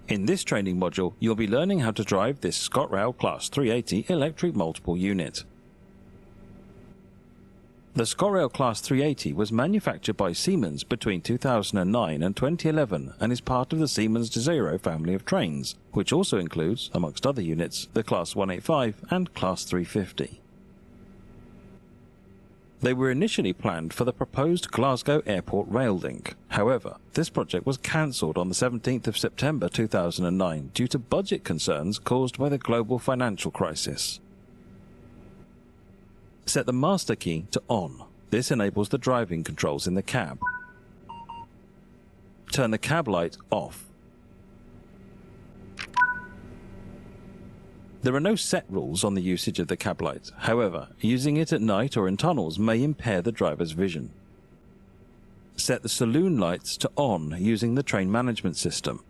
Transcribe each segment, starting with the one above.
In this training module, you'll be learning how to drive this ScotRail Class 380 electric multiple unit. The ScotRail Class 380 was manufactured by Siemens between 2009 and 2011 and is part of the Siemens Desiro family of trains, which also includes, amongst other units, the Class 185 and Class 350. They were initially planned for the proposed Glasgow Airport rail link. However, this project was cancelled on the 17th of September 2009 due to budget concerns caused by the global financial crisis. Set the master key to on. This enables the driving controls in the cab. Turn the cab light off. There are no set rules on the usage of the cab light. However, using it at night or in tunnels may impair the driver's vision. Set the saloon lights to on using the train management system.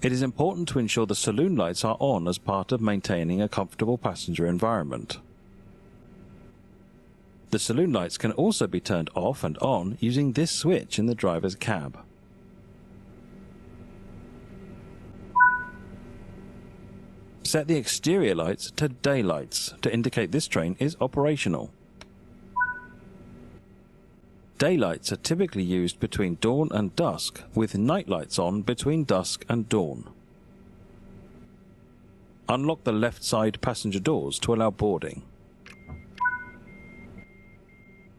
It is important to ensure the saloon lights are on as part of maintaining a comfortable passenger environment. The saloon lights can also be turned off and on using this switch in the driver's cab. Set the exterior lights to daylights to indicate this train is operational. Daylights are typically used between dawn and dusk, with night lights on between dusk and dawn. Unlock the left side passenger doors to allow boarding.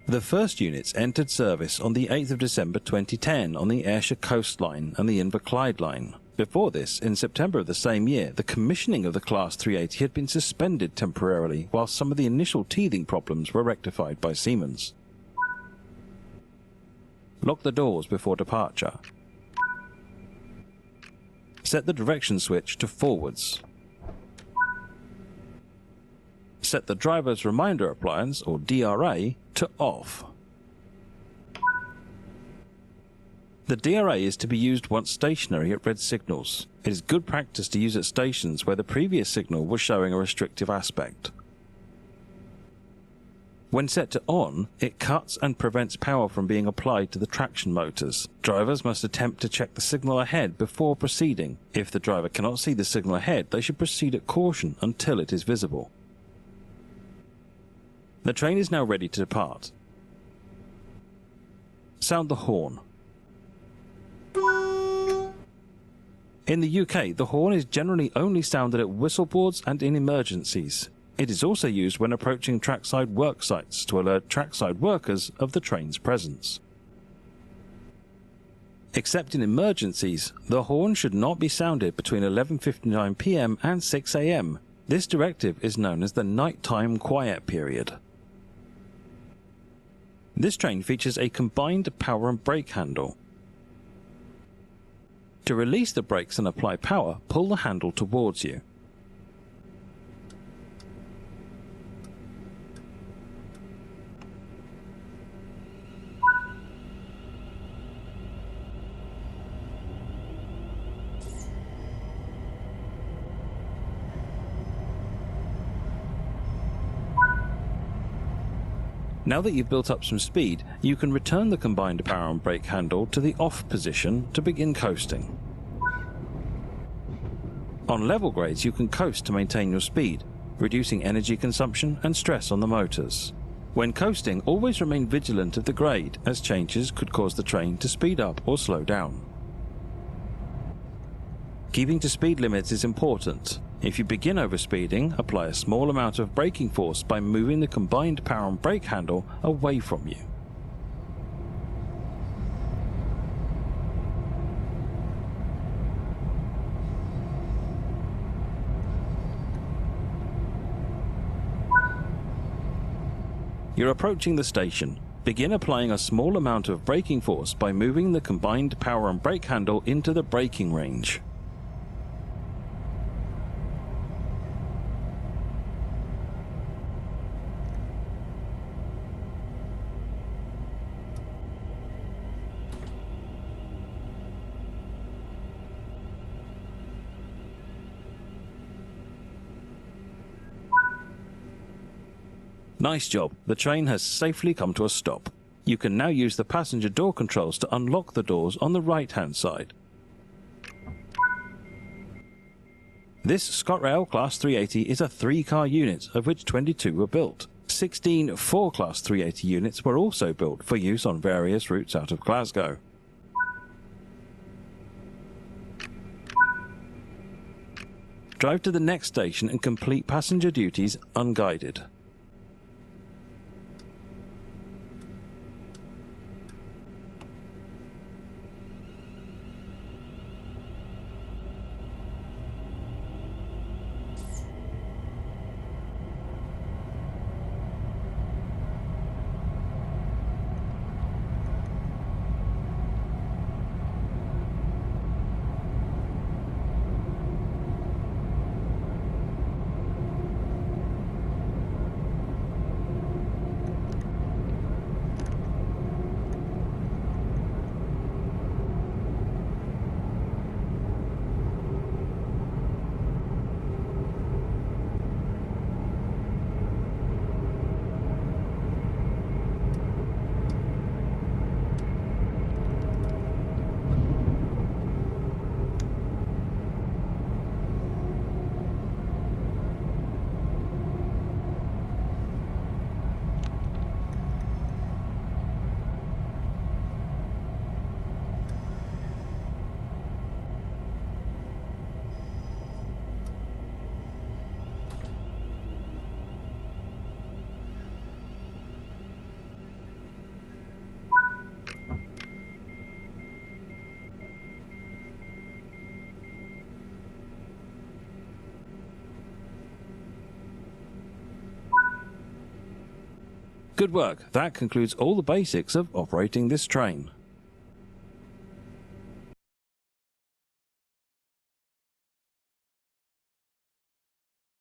The first units entered service on the 8th of December 2010 on the Ayrshire Coast Line and the Inverclyde Line. Before this, in September of the same year, the commissioning of the Class 380 had been suspended temporarily while some of the initial teething problems were rectified by Siemens. Lock the doors before departure. Set the direction switch to forwards. Set the driver's reminder appliance, or DRA, to off. The DRA is to be used once stationary at red signals. It is good practice to use at stations where the previous signal was showing a restrictive aspect. When set to on, it cuts and prevents power from being applied to the traction motors. Drivers must attempt to check the signal ahead before proceeding. If the driver cannot see the signal ahead, they should proceed at caution until it is visible. The train is now ready to depart. Sound the horn. In the UK, the horn is generally only sounded at whistle boards and in emergencies. It is also used when approaching trackside work sites to alert trackside workers of the train's presence. Except in emergencies, the horn should not be sounded between 11:59 p.m. and 6 a.m. This directive is known as the nighttime quiet period. This train features a combined power and brake handle. To release the brakes and apply power, pull the handle towards you. Now that you've built up some speed, you can return the combined power and brake handle to the off position to begin coasting. On level grades, you can coast to maintain your speed, reducing energy consumption and stress on the motors. When coasting, always remain vigilant of the grade, as changes could cause the train to speed up or slow down. Keeping to speed limits is important. If you begin overspeeding, apply a small amount of braking force by moving the combined power and brake handle away from you. You're approaching the station. Begin applying a small amount of braking force by moving the combined power and brake handle into the braking range. Nice job, the train has safely come to a stop. You can now use the passenger door controls to unlock the doors on the right-hand side. This ScotRail Class 380 is a 3-car unit, of which 22 were built. 16 4-Class 380 units were also built for use on various routes out of Glasgow. Drive to the next station and complete passenger duties unguided. Good work, that concludes all the basics of operating this train.